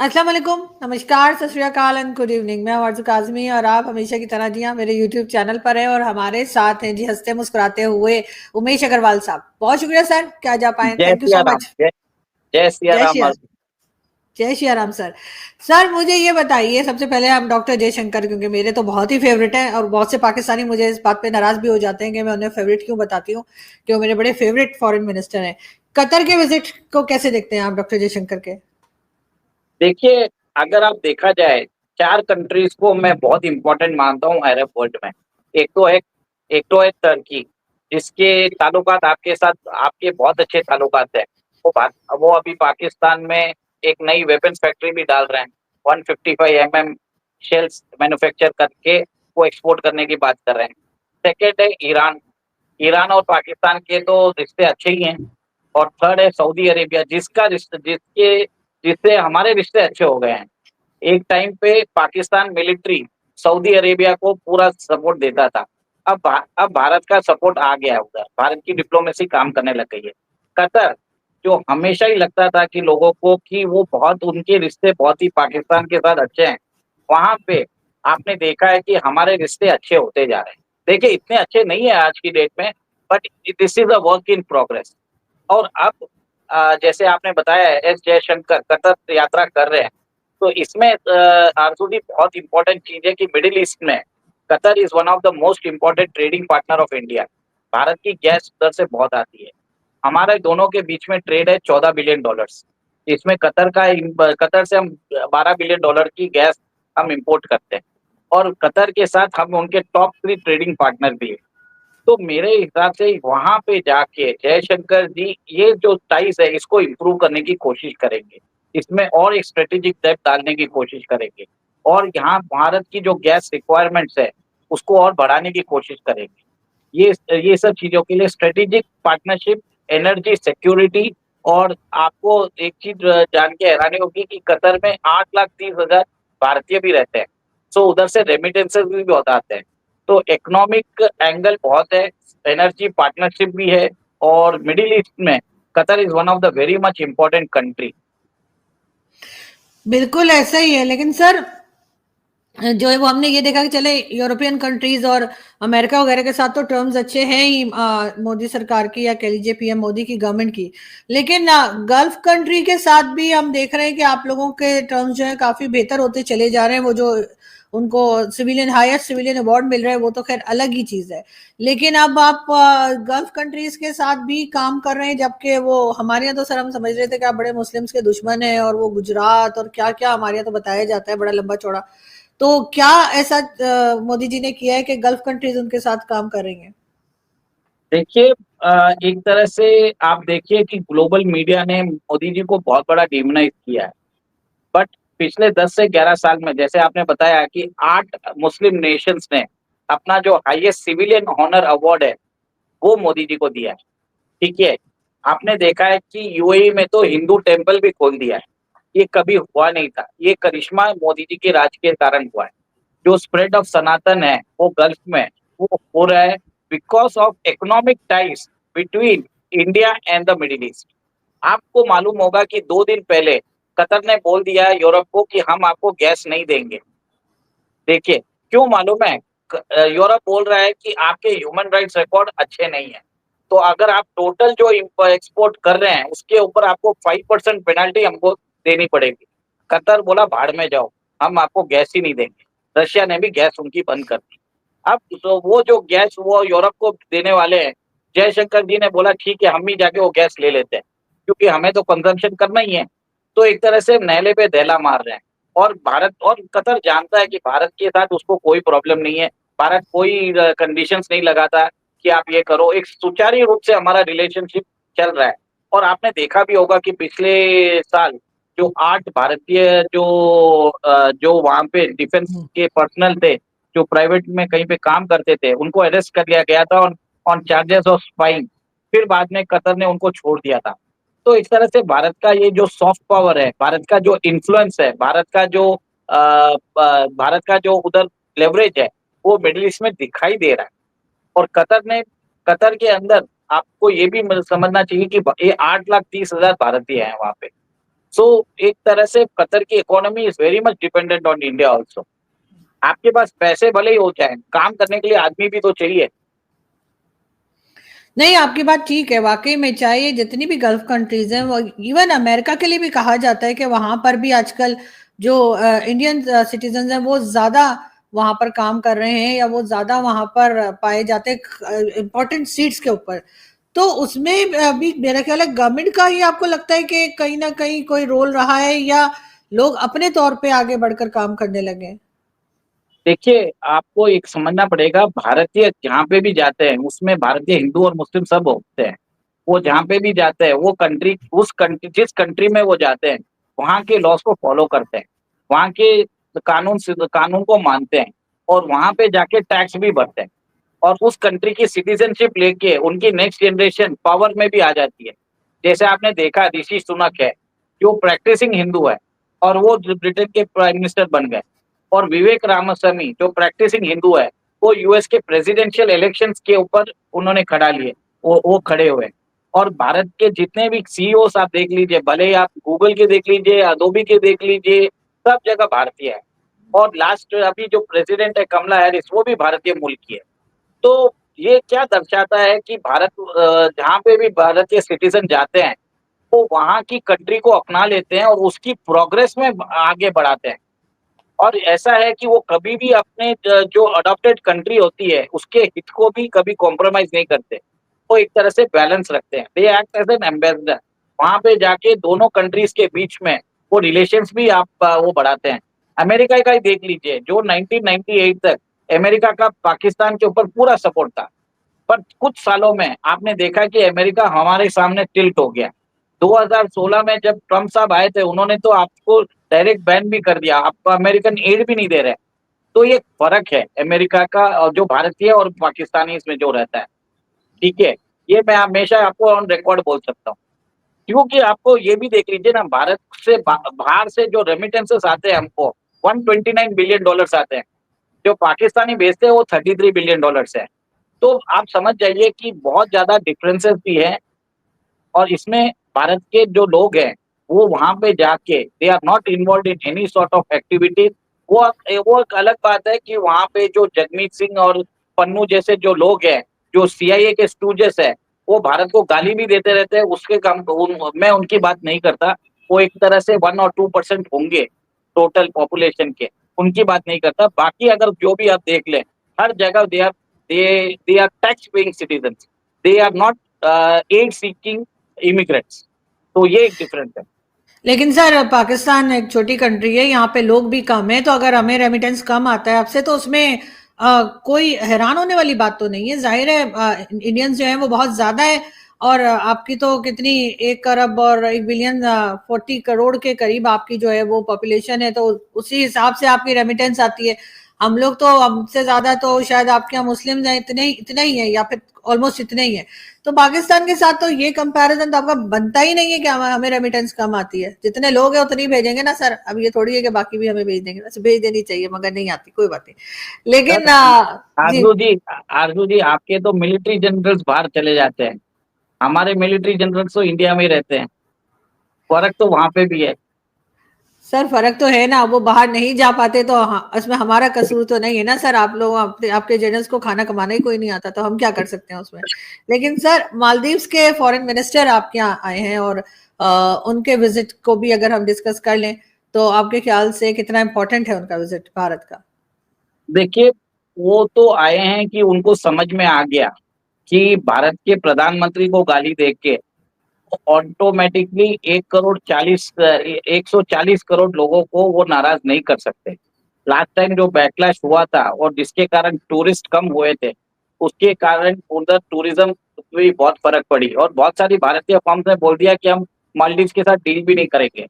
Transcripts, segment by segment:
अस्सलाम वालेकुम, नमस्कार, सत श्री अकाल एंड गुड इवनिंग। मैं हूं आरज़ू काज़मी और आप हमेशा की तरह जी हाँ, मेरे यूट्यूब चैनल पर हैं और हमारे साथ हैं जी हँसते मुस्कुराते हुए उमेश अग्रवाल साहब। बहुत शुक्रिया सर कि आज आप आए। जय thank you Siya so Ram. Much. जय सिया जय राम। श्री जय श्री राम सर। सर मुझे ये बताइए सबसे पहले हम डॉक्टर जयशंकर, क्योंकि मेरे तो बहुत ही फेवरेट हैं और बहुत से पाकिस्तानी मुझे इस बात पे नाराज भी हो जाते हैं कि मैं उन्हें फेवरेट क्यों बताती हूँ, कि वो मेरे बड़े फेवरेट फॉरेन मिनिस्टर हैं। कतर के विजिट को कैसे देखते हैं आप डॉक्टर जयशंकर के? देखिए, अगर आप देखा जाए, 4 कंट्रीज़ को मैं बहुत इम्पोर्टेंट मानता हूँ अरब वर्ल्ड में। एक तो है टर्की, जिसके ताल्लुकात आपके साथ आपके बहुत अच्छे ताल्लुकात हैं। वो अभी पाकिस्तान में एक नई वेपन्स फैक्ट्री भी डाल रहे हैं। 155 एमएम शेल्स मैन्युफैक्चर करके वो एक्सपोर्ट करने की बात कर रहे हैं। सेकंड है ईरान। ईरान और पाकिस्तान के तो रिश्ते अच्छे ही हैं। और थर्ड है सऊदी अरेबिया, जिससे हमारे रिश्ते अच्छे हो गए हैं। एक टाइम पे पाकिस्तान मिलिट्री सऊदी अरेबिया को पूरा सपोर्ट देता था। अब भारत का सपोर्ट आ गया है उधर, भारत की डिप्लोमेसी काम करने लग गई है। कतर, जो हमेशा ही लगता था कि लोगों को कि वो बहुत उनके रिश्ते बहुत ही पाकिस्तान के साथ अच्छे हैं, वहाँ पे आपने देखा है कि हमारे रिश्ते अच्छे होते जा रहे हैं। देखिए, इतने अच्छे नहीं है आज की डेट में, but this is a work in progress. और अब जैसे आपने बताया है एस जयशंकर कतर यात्रा कर रहे हैं, तो इसमें आरजू जी बहुत इंपॉर्टेंट चीज है कि मिडिल ईस्ट में Qatar is one of the most important trading partner of India. Bharat की गैस उधर से बहुत आती है। हमारे दोनों के बीच में ट्रेड है $14 बिलियन। इसमें कतर से हम $12 बिलियन की गैस हम इंपोर्ट करते हैं। और कतर के साथ हम उनके टॉप 3 ट्रेडिंग पार्टनर भी है। तो मेरे हिसाब से वहां पे जाके जयशंकर जी ये जो टाइज है इसको इम्प्रूव करने की कोशिश करेंगे। इसमें और एक स्ट्रेटेजिक डेप्थ डालने की कोशिश करेंगे। और यहाँ भारत की जो गैस रिक्वायरमेंट्स है उसको और बढ़ाने की कोशिश करेंगे। ये सब चीजों के लिए स्ट्रेटेजिक पार्टनरशिप, एनर्जी सिक्योरिटी। और आपको एक चीज जान के हैरानी होगी कि कतर में 8,30,000 भारतीय भी रहते हैं। सो उधर से रेमिटेंसेस भी बहुत आते हैं। तो इकोनॉमिक एंगल बहुत है, एनर्जी पार्टनरशिप भी है। और मिडिल ईस्ट में Qatar is one of the very much important country. बिल्कुल ऐसा ही है, लेकिन सर जो है वो हमने ये देखा कि चले यूरोपियन कंट्रीज और अमेरिका वगैरह के साथ तो टर्म्स अच्छे हैं ही मोदी सरकार की, या कह लीजिए पीएम मोदी की गवर्नमेंट की। लेकिन गल्फ कंट्री के साथ भी हम देख रहे हैं कि आप लोगों के टर्म्स जो है काफी बेहतर होते चले जा रहे हैं। वो जो उनको सिविलियन हाईएस्ट सिविलियन अवार्ड मिल रहा है वो तो खैर अलग ही चीज है। लेकिन अब आप गल्फ कंट्रीज के साथ भी काम कर रहे हैं, जबकि वो हमारे यहाँ तो सर हम समझ रहे थे कि आप बड़े मुस्लिम्स के दुश्मन हैं और वो गुजरात और क्या क्या हमारे यहाँ तो बताया जाता है बड़ा लंबा चौड़ा। तो क्या ऐसा मोदी जी ने किया है कि गल्फ कंट्रीज उनके साथ काम कर रही हैं? देखिए, एक तरह से आप देखिए कि ग्लोबल मीडिया ने मोदी जी को बहुत बड़ा डिमोनाइज किया है। बट पिछले 10 से 11 साल में जैसे आपने बताया कि 8 मुस्लिम नेशंस ने अपना जो हाईएस्ट सिविलियन ऑनर अवार्ड है वो मोदी जी को दिया है। ठीक है। आपने देखा है कि यूएई में तो हिंदू टेम्पल भी खोल दिया है। ये कभी हुआ नहीं था। ये करिश्मा मोदी जी के राज के कारण हुआ है। जो स्प्रेड ऑफ सनातन है वो गल्फ में वो हो रहा है because of economic ties between India and the middle east. आपको मालूम होगा कि 2 दिन पहले कतर ने बोल दिया है यूरोप को कि हम आपको गैस नहीं देंगे। देखिए, क्यों मालूम है? यूरोप बोल रहा है कि आपके ह्यूमन राइट्स रिकॉर्ड अच्छे नहीं है। तो अगर आप टोटल जो एक्सपोर्ट कर रहे हैं उसके ऊपर आपको 5% पेनल्टी हमको देनी पड़ेगी। कतर बोला भाड़ में जाओ, हम आपको गैस ही नहीं देंगे। रशिया ने भी गैस उनकी बंद कर दी। अब तो वो जो गैस वो यूरोप को देने वाले हैं, जयशंकर जी ने बोला ठीक है हम ही जाके वो गैस ले लेते हैं, क्योंकि हमें तो कंजम्पशन करना ही है। तो एक तरह से नहले पे दहला मार रहे हैं। और भारत और कतर जानता है कि भारत के साथ उसको कोई प्रॉब्लम नहीं है। भारत कोई कंडीशंस नहीं लगाता कि आप ये करो। एक सुचारू रूप से हमारा रिलेशनशिप चल रहा है। और आपने देखा भी होगा कि पिछले साल जो 8 भारतीय जो वहां पे डिफेंस के पर्सनल थे, जो प्राइवेट में कहीं पे काम करते थे, उनको अरेस्ट कर लिया गया था on on charges of spying. फिर बाद में कतर ने उनको छोड़ दिया था। तो इस तरह से भारत का ये जो सॉफ्ट पावर है, भारत का जो इन्फ्लुएंस है, भारत का जो उधर लेवरेज है, वो मिडिल ईस्ट में दिखाई दे रहा है। और कतर के अंदर आपको ये भी समझना चाहिए कि ये 8,30,000 भारतीय हैं वहां पे। सो एक तरह से कतर की economy is very much dependent on India also. आपके पास पैसे भले ही हो जाए, काम करने के लिए आदमी भी तो चाहिए। नहीं, आपकी बात ठीक है, वाकई में चाहिए। जितनी भी गल्फ कंट्रीज हैं, वो इवन अमेरिका के लिए भी कहा जाता है कि वहां पर भी आजकल जो इंडियन सिटीजन हैं वो ज्यादा वहां पर काम कर रहे हैं, या वो ज्यादा वहां पर पाए जाते हैं इंपॉर्टेंट सीट्स के ऊपर। तो उसमें भी मेरा ख्याल है गवर्नमेंट का ही, आपको लगता है कि कहीं ना कहीं कोई रोल रहा है, या लोग अपने तौर पे आगे बढ़कर काम करने लगे? देखिए, आपको एक समझना पड़ेगा, भारतीय जहाँ पे भी जाते हैं उसमें भारतीय हिंदू और मुस्लिम सब होते हैं। वो जहाँ पे भी जाते हैं, वो कंट्री उस कंट्री जिस कंट्री में वो जाते हैं वहाँ के लॉस को फॉलो करते हैं, वहाँ के कानून को मानते हैं, और वहाँ पे जाके टैक्स भी भरते हैं। और उस कंट्री की सिटीजनशिप लेके उनकी नेक्स्ट जनरेशन पावर में भी आ जाती है। जैसे आपने देखा, ऋषि सुनक है जो प्रैक्टिसिंग हिंदू है और वो ब्रिटेन के प्राइम मिनिस्टर बन गए। और विवेक रामास्वामी जो प्रैक्टिसिंग हिंदू है, वो यूएस के प्रेसिडेंशियल इलेक्शंस के ऊपर उन्होंने खड़ा लिए, वो खड़े हुए। और भारत के जितने भी सीईओ आप देख लीजिए, भले ही आप गूगल के देख लीजिए, अडोबी के देख लीजिए, सब जगह भारतीय है। और लास्ट अभी जो प्रेसिडेंट है कमला हैरिस, वो भी भारतीय मूल की है। तो ये क्या दर्शाता है कि भारत जहाँ पे भी भारतीय सिटीजन जाते हैं, वो वहाँ की कंट्री को अपना लेते हैं और उसकी प्रोग्रेस में आगे बढ़ाते हैं। और ऐसा है कि वो कभी भी अपने जो अडॉप्टेड कंट्री होती है उसके हित को भी कभी कॉम्प्रोमाइज नहीं करते। वो एक तरह से बैलेंस रखते हैं, they act as an ambassador. वहां पे जाके दोनों कंट्रीज के बीच में वो रिलेशंस भी आप वो बढ़ाते हैं। अमेरिका का ही देख लीजिए, जो 1998 तक अमेरिका का पाकिस्तान के ऊपर पूरा सपोर्ट था, पर कुछ सालों में आपने देखा कि अमेरिका हमारे सामने टिल्ट हो गया। 2016 में जब ट्रम्प साहब आए थे, उन्होंने तो आपको डायरेक्ट बैन भी कर दिया, आपको अमेरिकन एड भी नहीं दे रहे। तो ये फर्क है अमेरिका का और जो भारतीय और पाकिस्तानी इसमें जो रहता है, ठीक है। ये मैं हमेशा आपको ऑन रिकॉर्ड बोल सकता हूँ। क्योंकि आपको ये भी देख लीजिए ना, भारत से बाहर से जो रेमिटेंसेस आते हैं हमको, 129 बिलियन डॉलर्स आते हैं। जो पाकिस्तानी भेजते हैं वो 33 बिलियन डॉलर्स है। तो आप समझ जाइए कि बहुत ज्यादा डिफरेंसेस भी है। और इसमें भारत के जो लोग हैं, वो वहां पे जाके they are not involve in any sort of activity. वो एक अलग बात है कि वहां पे जो जगमीत सिंह और पन्नू जैसे जो लोग हैं, जो सीआईए के स्टूजेस है, वो भारत को गाली भी देते रहते हैं। उसके काम मैं उनकी बात नहीं करता। वो एक तरह से 1 और 2% होंगे टोटल पॉपुलेशन के, उनकी बात नहीं करता। बाकी अगर जो भी आप देख लें, हर जगह they are tax paying citizen, they are not aid seeking immigrants. तो ये एक डिफरेंस है। लेकिन सर, पाकिस्तान एक छोटी कंट्री है, यहाँ पे लोग भी कम है, तो अगर हमें रेमिटेंस कम आता है आपसे, तो उसमें कोई हैरान होने वाली बात तो नहीं है। जाहिर है इंडियंस जो है वो बहुत ज्यादा है, और आपकी तो कितनी 1 अरब और 1 बिलियन 40 करोड़ के करीब आपकी जो है वो पॉपुलेशन है, तो उसी हिसाब से आपकी रेमिटेंस आती है। हम लोग तो, हमसे ज्यादा तो शायद आपके यहाँ मुस्लिम हैं, इतने ही है, या फिर ऑलमोस्ट इतने ही है। तो पाकिस्तान के साथ तो ये कंपैरिजन तो आपका बनता ही नहीं है कि हमें रेमिटेंस कम आती है। जितने लोग हैं उतनी भेजेंगे ना सर, अब ये थोड़ी है कि बाकी भी हमें भेज देंगे। वैसे भेज देनी चाहिए, मगर नहीं आती, कोई बात नहीं। लेकिन सर, जी। आरजू जी आपके तो मिलिट्री जनरल्स बाहर चले जाते हैं, हमारे मिलिट्री जनरल्स तो इंडिया में ही रहते हैं। फर्क तो वहां पे भी है। सर फर्क तो है ना, वो बाहर नहीं जा पाते तो हाँ, उसमें हमारा कसूर तो नहीं है ना सर। आप लोग, आपके जनरल्स को खाना कमाना ही कोई नहीं आता, तो हम क्या कर सकते हैं उसमें। लेकिन सर, मालदीव्स के फॉरेन मिनिस्टर आपके यहाँ आए हैं, और उनके विजिट को भी अगर हम डिस्कस कर लें, तो आपके ख्याल से कितना इंपॉर्टेंट है उनका विजिट भारत का? देखिए, वो तो आए हैं कि उनको समझ में आ गया कि भारत के प्रधानमंत्री को गाली दे के ऑटोमेटिकली 140 लोगों को वो नाराज नहीं कर सकते। लास्ट टाइम जो बैकलैश हुआ था और जिसके कारण टूरिस्ट कम हुए थे, उसके कारण उधर टूरिज्म भी बहुत फर्क पड़ी, और बहुत सारी भारतीय फर्म्स ने बोल दिया कि हम मालदीव के साथ डील भी नहीं करेंगे।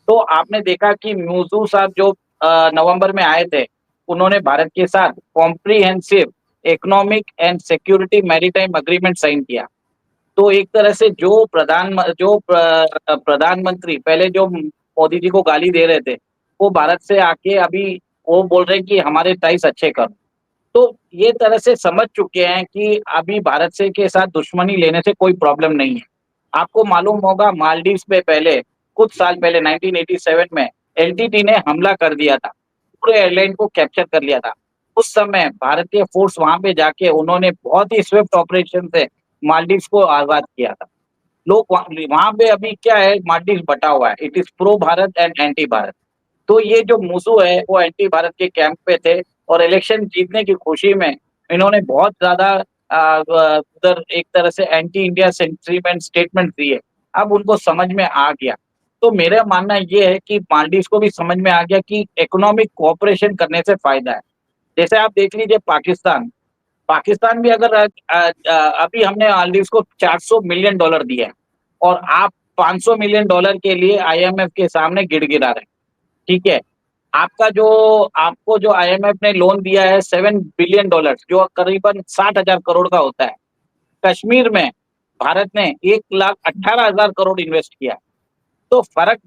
तो आपने देखा कि म्यूजू साहब जो नवंबर में आए थे, उन्होंने भारत के साथ comprehensive economic and security maritime agreement sign किया। तो एक तरह से प्रधानमंत्री पहले जो मोदी जी को गाली दे रहे थे, वो भारत से आके अभी वो बोल रहे हैं कि हमारे टाइस अच्छे करो। तो ये तरह से समझ चुके हैं कि अभी भारत से के साथ दुश्मनी लेने से कोई प्रॉब्लम नहीं है। आपको मालूम होगा, मालदीव्स में पहले कुछ साल पहले 1987 में एलटीटी ने हमला कर दिया था, पूरे आइलैंड को कैप्चर कर लिया था। उस समय भारतीय फोर्स वहां पे जाके उन्होंने बहुत ही स्विफ्ट ऑपरेशन से मालदीव्स को आजाद किया था। लोग वहां पे अभी क्या है, मालदीव बटा हुआ है, it is pro Bharat and anti Bharat. तो ये जो मुसू है वो एंटी भारत के कैंप पे थे और इलेक्शन जीतने की खुशी में इन्होंने बहुत ज्यादा उधर एक तरह से एंटी इंडिया सेंटीमेंट स्टेटमेंट दिए। अब उनको समझ में आ गया। तो मेरा मानना ये है कि मालदीव को भी समझ में आ गया कि इकोनॉमिक कोऑपरेशन करने से फायदा है। जैसे आप देख लीजिए पाकिस्तान, पाकिस्तान भी अगर अभी हमने मालदीव को $400 मिलियन दिए हैं और आप $500 मिलियन के लिए आईएमएफ के सामने गिड़गिड़ा रहे हैं। ठीक है, आपका जो आपको जो आईएमएफ ने लोन दिया है $7 बिलियन, जो करीबन 60,000 करोड़ का होता है, कश्मीर में भारत ने 1,18,000 करोड़ इन्वेस्ट किया। तो फर्क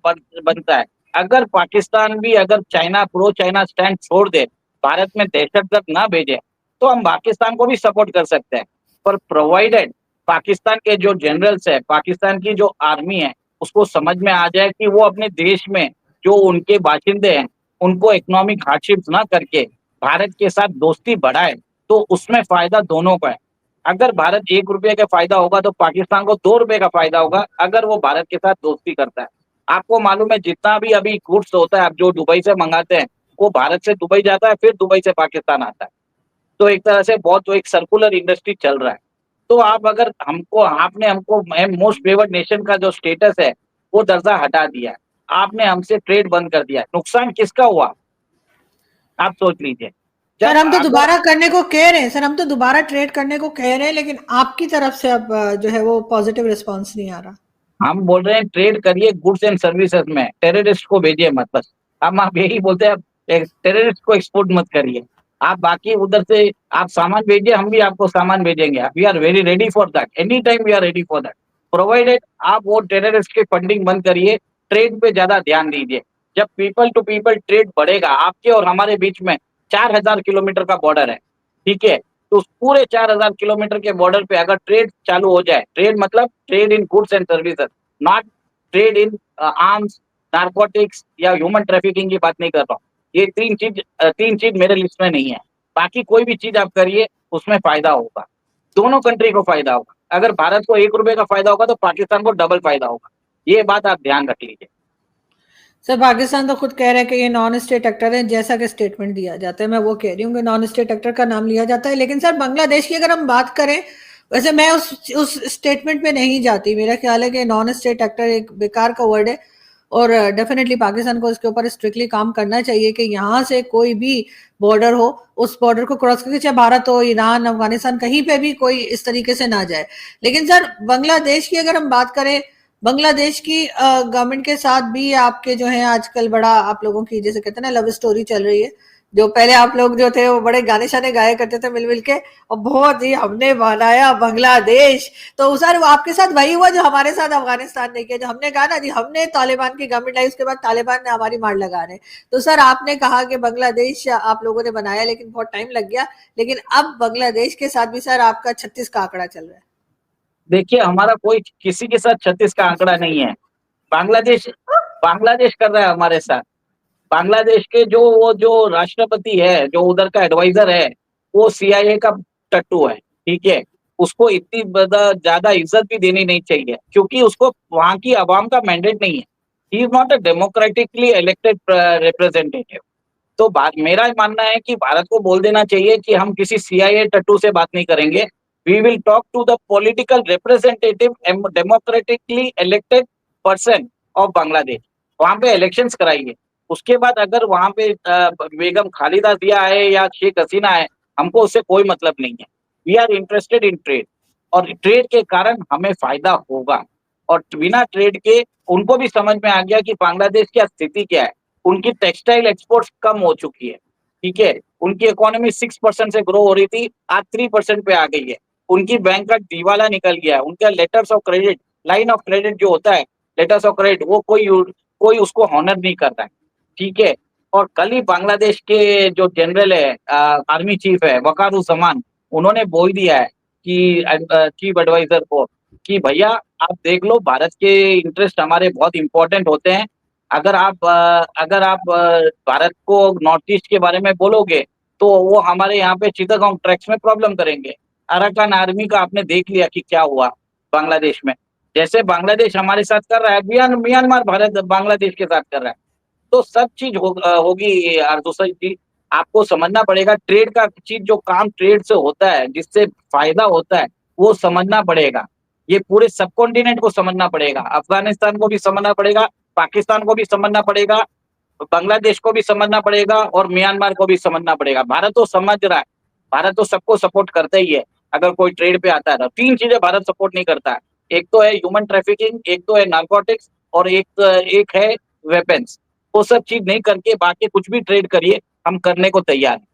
बनता है। अगर पाकिस्तान भी अगर चाइना प्रो चाइना स्टैंड छोड़ दे, भारत में दहशतगर्द ना भेजे, तो हम पाकिस्तान को भी सपोर्ट कर सकते हैं। पर प्रोवाइडेड पाकिस्तान के जो जनरल्स है, पाकिस्तान की जो आर्मी है, उसको समझ में आ जाए कि वो अपने देश में जो उनके बाशिंदे हैं उनको इकोनॉमिक हार्डशिप्स ना करके भारत के साथ दोस्ती बढ़ाए, तो उसमें फायदा दोनों का है। अगर भारत ₹1 का फायदा होगा तो पाकिस्तान को ₹2 का फायदा होगा अगर वो भारत के साथ दोस्ती करता है। आपको मालूम है जितना भी अभी गुड्स होता है, आप जो दुबई से मंगाते हैं, वो भारत से दुबई जाता है, फिर दुबई से पाकिस्तान आता है। तो एक तरह से बहुत एक सर्कुलर इंडस्ट्री चल रहा है। तो आप अगर हमको आपने हमको मोस्ट फेवर्ड नेशन का जो स्टेटस है वो दर्जा हटा दिया है, आपने हमसे ट्रेड बंद कर दिया है, नुकसान किसका हुआ? आप सोच लीजिए। सर जब हम तो अगर दोबारा करने को कह रहे हैं, सर हम तो दोबारा ट्रेड करने को कह रहे हैं, लेकिन आपकी तरफ से अब जो है वो पॉजिटिव रिस्पांस नहीं आ रहा। हम बोल रहे हैं ट्रेड करिए गुड्स एंड सर्विसेज में, टेररिस्ट को भेजिए मत, बस हम आप यही बोलते हैं। टेररिस्ट को एक्सपोर्ट मत करिए, आप बाकी उधर से आप सामान भेजिए, हम भी आपको सामान भेजेंगे। We are very ready for that, any time we are ready for that, provided आप वो टेररिस्ट की फंडिंग बंद करिए, ट्रेड पे ज्यादा ध्यान दीजिए। जब पीपल टू पीपल ट्रेड बढ़ेगा, आपके और हमारे बीच में 4,000 किलोमीटर का बॉर्डर है, ठीक है, तो उस पूरे 4,000 किलोमीटर के बॉर्डर पे अगर ट्रेड चालू हो जाए, ट्रेड मतलब trade in goods and services, not trade in arms, narcotics या ह्यूमन ट्रैफिकिंग की बात नहीं कर रहा हूँ। ये तीन चीज मेरे लिस्ट में नहीं है। बाकी कोई भी चीज आप करिए उसमें फायदा होगा, दोनों कंट्री को फायदा होगा। अगर भारत को ₹1 का फायदा होगा तो पाकिस्तान को डबल फायदा होगा। ये बात आप ध्यान रख लीजिए। सर पाकिस्तान तो खुद कह रहा है कि ये नॉन स्टेट एक्टर है, जैसा कि स्टेटमेंट दिया जाता है, मैं वो कह रही हूँ कि नॉन स्टेट एक्टर का नाम लिया जाता है। लेकिन सर बांग्लादेश की अगर हम बात करें, वैसे मैं उस स्टेटमेंट में नहीं जाती, मेरा ख्याल है कि नॉन स्टेट एक्टर एक बेकार का वर्ड है और डेफिनेटली पाकिस्तान को इसके ऊपर स्ट्रिक्टली काम करना चाहिए कि यहाँ से कोई भी बॉर्डर हो, उस बॉर्डर को क्रॉस करके, चाहे भारत हो, ईरान, अफगानिस्तान, कहीं पे भी कोई इस तरीके से ना जाए। लेकिन सर बांग्लादेश की अगर हम बात करें, बांग्लादेश की गवर्नमेंट के साथ भी आपके जो है आजकल बड़ा आप लोगों की जैसे कहते हैं ना लव स्टोरी चल रही है। जो पहले आप लोग जो थे वो बड़े गाने शाने गाया करते थे मिल मिल के, और बहुत ही हमने बनाया बांग्लादेश। तो सर वो आपके साथ वही हुआ जो हमारे साथ अफगानिस्तान ने किया, जो हमने कहा ना जी हमने तालिबान की गवर्नमेंट लाई, उसके बाद तालिबान ने हमारी मार लगा रहे। तो सर आपने कहा कि बांग्लादेश आप लोगों ने बनाया लेकिन बहुत टाइम लग गया, लेकिन अब बांग्लादेश के साथ भी सर आपका 36 का आंकड़ा चल रहा है। देखिए हमारा कोई किसी के साथ 36 का आंकड़ा नहीं है। बांग्लादेश बांग्लादेश कर रहा है हमारे साथ। बांग्लादेश के जो राष्ट्रपति है, जो उधर का एडवाइजर है, वो सीआईए का टट्टू है, ठीक है। उसको इतनी ज्यादा इज्जत भी देनी नहीं चाहिए क्योंकि उसको वहां की आवाम का मैंडेट नहीं है। He is not a democratically elected representative. तो बात मेरा मानना है कि भारत को बोल देना चाहिए कि हम किसी सीआईए टट्टू से बात नहीं करेंगे। We will talk to the political representative democratically elected person of Bangladesh. वहां पे इलेक्शंस कराइए, उसके बाद अगर वहां पे बेगम खालिदा जिया है या शेख हसीना है, हमको उससे कोई मतलब नहीं है। We are interested in trade और ट्रेड के कारण हमें फायदा होगा। और बिना ट्रेड के उनको भी समझ में आ गया कि बांग्लादेश की स्थिति क्या है। उनकी टेक्सटाइल एक्सपोर्ट्स कम हो चुकी है, ठीक है। उनकी इकोनॉमी 6% से ग्रो हो रही थी, आज 3% पे आ गई है। उनकी बैंक का दिवाला निकल गया है। उनका letters of credit, line of credit जो होता है, लेटर्स ऑफ क्रेडिट, वो कोई उसको हॉनर नहीं करता है, ठीक है। और कल ही बांग्लादेश के जो जनरल है, आर्मी चीफ है वकारुज्जमान, उन्होंने बोल दिया है कि चीफ एडवाइजर को कि भैया आप देख लो, भारत के इंटरेस्ट हमारे बहुत इंपॉर्टेंट होते हैं। अगर आप भारत को नॉर्थ ईस्ट के बारे में बोलोगे, तो वो हमारे यहाँ पे चिटागोंग ट्रैक्स में प्रॉब्लम करेंगे। अराकान आर्मी का आपने देख लिया कि क्या हुआ बांग्लादेश में। जैसे बांग्लादेश हमारे साथ कर रहा है, म्यांमार भारत बांग्लादेश के साथ कर रहा है। तो सब चीज होगी। और दूसरी चीज आपको समझना पड़ेगा, ट्रेड का चीज जो काम ट्रेड से होता है, जिससे फायदा होता है, वो समझना पड़ेगा। ये पूरे सब कॉन्टिनेंट को समझना पड़ेगा। अफगानिस्तान को भी समझना पड़ेगा, पाकिस्तान को भी समझना पड़ेगा, बांग्लादेश को भी समझना पड़ेगा और म्यांमार को भी समझना पड़ेगा। भारत तो समझ रहा है, भारत तो सबको सपोर्ट करता ही है। अगर कोई ट्रेड पे आता है तो तीन चीजें भारत सपोर्ट नहीं करता है। एक तो है ह्यूमन ट्रैफिकिंग, एक तो है नार्कोटिक्स, और एक है वेपन्स। वो सब चीज नहीं करके बाकी कुछ भी ट्रेड करिए, हम करने को तैयार हैं।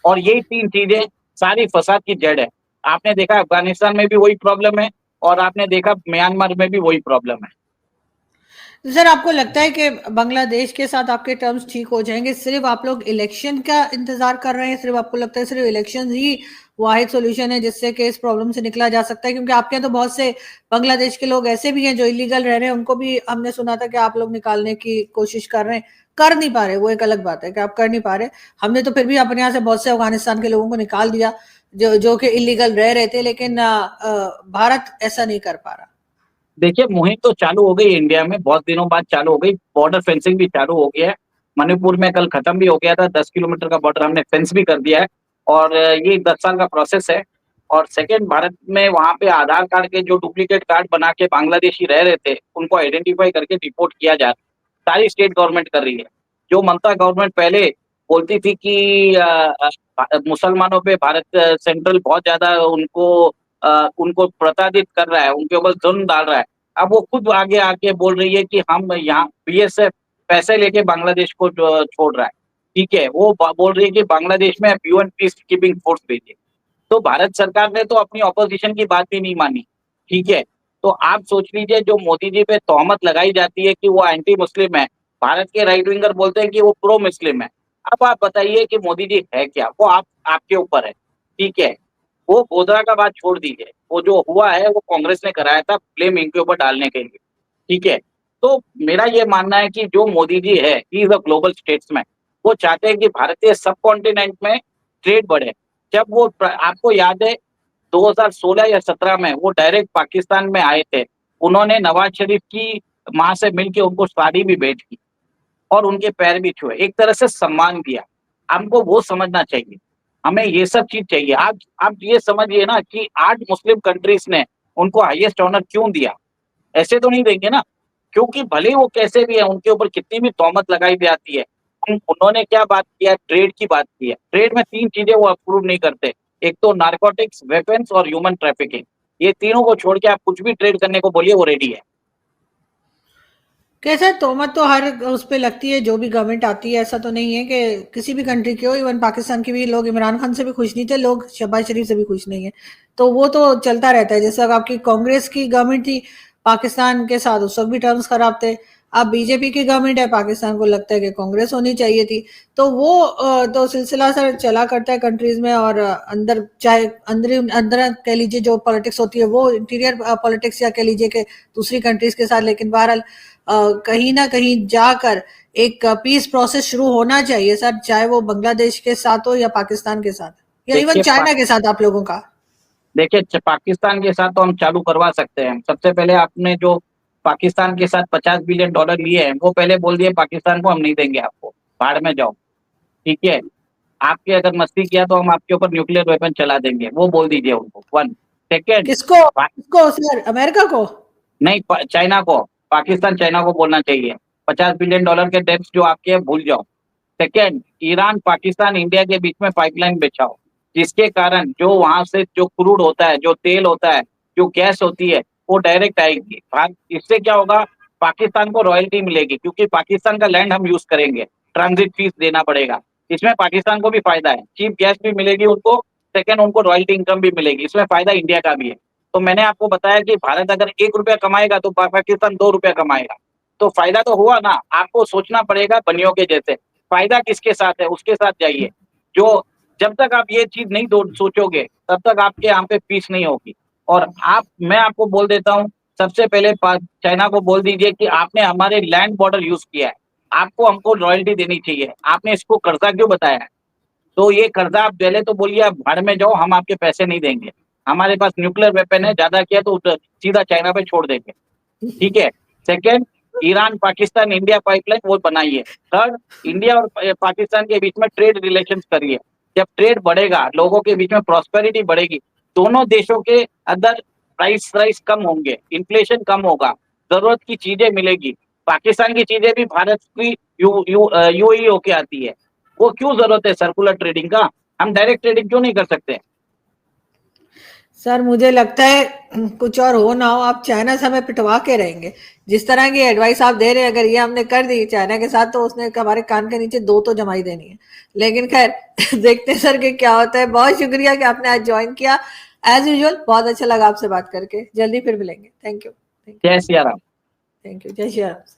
और यही तीन चीजें सारी फसाद की जड़ है। आपने देखा अफगानिस्तान में भी वही प्रॉब्लम है, और आपने देखा म्यांमार में भी वही प्रॉब्लम है। तो सर आपको लगता है कि बांग्लादेश के साथ आपके टर्म्स ठीक हो जाएंगे? सिर्फ आप लोग इलेक्शन का इंतजार कर रहे हैं? सिर्फ आपको लगता है सिर्फ इलेक्शन ही वाहिद सोल्यूशन है जिससे कि इस प्रॉब्लम से निकला जा सकता है? क्योंकि आपके यहाँ तो बहुत से बांग्लादेश के लोग ऐसे भी हैं जो इलीगल रह रहे हैं, उनको भी हमने सुना था कि आप लोग निकालने की कोशिश कर रहे हैं, कर नहीं पा रहे। वो एक अलग बात है कि आप कर नहीं पा रहे। हमने तो फिर भी अपने यहाँ से बहुत से अफगानिस्तान के लोगों को निकाल दिया जो जो कि इलीगल रह रहे थे, लेकिन भारत ऐसा नहीं कर पा रहा। देखिए, मुहिम तो चालू हो गई इंडिया में, बहुत दिनों बाद चालू हो गई। बॉर्डर फेंसिंग भी चालू हो गया है। मणिपुर में कल खत्म भी हो गया था, 10 किलोमीटर का बॉर्डर हमने फेंस भी कर दिया है। और ये 10 साल का प्रोसेस है। और सेकेंड, भारत में वहां पे आधार कार्ड के जो डुप्लीकेट कार्ड बना के बांग्लादेशी रह रहे थे, उनको आइडेंटिफाई करके रिपोर्ट किया जा रहा है। सारी स्टेट गवर्नमेंट कर रही है। जो ममता गवर्नमेंट पहले बोलती थी कि मुसलमानों पे भारत सेंट्रल बहुत ज्यादा उनको प्रताड़ित कर रहा है, उनके ऊपर जुल्म डाल रहा है, अब वो खुद आगे आके बोल रही है कि हम यहाँ बीएसएफ पैसे लेके बांग्लादेश को छोड़ रहा है। ठीक है, वो बोल रही है कि बांग्लादेश में यूएन पीस कीपिंग फोर्स भेजिए। तो भारत सरकार ने तो अपनी ऑपोजिशन की बात भी नहीं मानी। ठीक है, तो आप सोच लीजिए, जो मोदी जी पे तोहमत लगाई जाती है कि वो एंटी मुस्लिम है, भारत के राइट विंगर बोलते हैं कि वो प्रो मुस्लिम है। अब आप बताइए कि मोदी जी है क्या? वो आपके ऊपर है। ठीक है, वो गोधरा का बात छोड़ दीजिए, वो जो हुआ है वो कांग्रेस ने कराया था, ब्लेम इनके ऊपर डालने के लिए। ठीक है, तो मेरा ये मानना है कि जो मोदी जी है, he is a global statesman. वो चाहते हैं कि भारतीय सब कॉन्टिनेंट में ट्रेड बढ़े। जब वो आपको याद है 2016 या 17 में वो डायरेक्ट पाकिस्तान में आए थे, उन्होंने नवाज शरीफ की मां से मिलकर उनको साड़ी भी भेंट की और उनके पैर भी छुए, एक तरह से सम्मान किया। हमको वो समझना चाहिए, हमें ये सब चीज चाहिए। आप ये समझिए ना कि 8 मुस्लिम कंट्रीज ने उनको हाईएस्ट ऑनर क्यों दिया? ऐसे तो नहीं देंगे ना, क्योंकि भले वो कैसे भी है, उनके ऊपर कितनी भी तोहमत लगाई जाती है, उन्होंने क्या बात किया? ट्रेड की बात की है। ट्रेड में तीन चीजें वो अप्रूव नहीं करते, एक तो नार्कोटिक्स, वेपन्स और ह्यूमन ट्रैफिकिंग। ये तीनों को छोड़ के आप कुछ भी ट्रेड करने को बोलिए, वो रेडी है। कैसा तोहमत तो हर उस पे लगती है जो भी गवर्नमेंट आती है। ऐसा तो नहीं है कि किसी भी कंट्री के हो, इवन पाकिस्तान के भी लोग इमरान खान से भी खुश नहीं थे, लोग शहबाज शरीफ से भी खुश नहीं है। तो वो तो चलता रहता है। जैसे अब आपकी कांग्रेस की गवर्नमेंट थी पाकिस्तान के साथ, उस वक्त भी टर्म्स खराब थे। अब बीजेपी की गवर्नमेंट है, पाकिस्तान को लगता है कि कांग्रेस होनी चाहिए थी। तो वो तो सिलसिला सर चला करता है कंट्रीज में। और अंदर चाहे अंदर अंदर कह लीजिए जो पॉलिटिक्स होती है वो इंटीरियर पॉलिटिक्स, या कह लीजिए कि दूसरी कंट्रीज के साथ। लेकिन बहरहाल कहीं ना कहीं जाकर एक पीस प्रोसेस शुरू होना चाहिए सर, चाहे वो बांग्लादेश के साथ हो या पाकिस्तान के साथ या इवन देखिए चाइना के साथ आप लोगों का। देखिए, पाकिस्तान के साथ तो हम चालू करवा सकते हैं। सबसे पहले आपने जो पाकिस्तान के साथ $50 बिलियन लिए हैं, वो पहले बोल दिए पाकिस्तान को हम नहीं देंगे, आपको भाड़ में जाओ। ठीक है, आपके अगर मस्ती किया तो हम आपके ऊपर न्यूक्लियर वेपन चला देंगे, वो बोल दीजिए उनको। वन सेकेंड, किसको किसको सर, अमेरिका को? नहीं, चाइना को। पाकिस्तान चाइना को बोलना चाहिए, $50 बिलियन के डेब्ट जो आपके हैं भूल जाओ। सेकेंड, ईरान, पाकिस्तान, इंडिया के बीच में पाइपलाइन बिछाओ, जिसके कारण जो वहां से जो क्रूड होता है, जो तेल होता है, जो गैस होती है, वो डायरेक्ट आएगी। इससे क्या होगा? पाकिस्तान को रॉयल्टी मिलेगी, क्योंकि पाकिस्तान का लैंड हम यूज करेंगे, ट्रांजिट फीस देना पड़ेगा। इसमें पाकिस्तान को भी फायदा है, चीप गैस भी मिलेगी उनको। सेकेंड, उनको रॉयल्टी इनकम भी मिलेगी, इसमें फायदा इंडिया का भी है। तो मैंने आपको बताया कि भारत अगर ₹1 कमाएगा तो पाकिस्तान ₹2 कमाएगा। तो फायदा तो हुआ ना। आपको सोचना पड़ेगा बनियों के जैसे, फायदा किसके साथ है उसके साथ जाइए। जो जब तक आप ये चीज नहीं सोचोगे, तब तक आपके यहाँ पे पीस नहीं होगी। और मैं आपको बोल देता हूँ सबसे पहले चाइना को बोल दीजिए कि आपने हमारे लैंड बॉर्डर यूज किया है, आपको हमको रॉयल्टी देनी चाहिए, आपने इसको कर्जा क्यों बताया है? तो ये कर्जा आप पहले तो बोलिए आप भाड़ में जाओ, हम आपके पैसे नहीं देंगे, हमारे पास न्यूक्लियर वेपन है, ज्यादा किया तो सीधा चाइना पे छोड़ देंगे, ठीक है। Second, Iran Pakistan India pipeline वो बनाइए। थर्ड, इंडिया और पाकिस्तान के बीच में ट्रेड रिलेशंस करिए। जब ट्रेड बढ़ेगा, लोगों के बीच में प्रॉस्पेरिटी बढ़ेगी, दोनों देशों के अंदर प्राइस कम होंगे, इन्फ्लेशन कम होगा, जरूरत की चीजें मिलेगी। पाकिस्तान की चीजें भी भारत की यूएई होके आती है, वो क्यों जरूरत है सर्कुलर ट्रेडिंग का? हम डायरेक्ट ट्रेडिंग क्यों नहीं कर सकते? सर मुझे लगता है कुछ और हो ना हो, आप चाइना से हमें पिटवा के रहेंगे। जिस तरह की एडवाइस आप दे रहे हैं, अगर ये हमने कर दी चाइना के साथ, तो उसने हमारे कान के नीचे दो तो जमाई देनी है। लेकिन खैर देखते हैं सर कि क्या होता है। बहुत शुक्रिया कि आपने आज ज्वाइन किया। एज यूजुअल बहुत अच्छा लगा आपसे बात करके। जल्दी फिर मिलेंगे। Thank you. जय सिया राम। Thank you. जय श्री राम।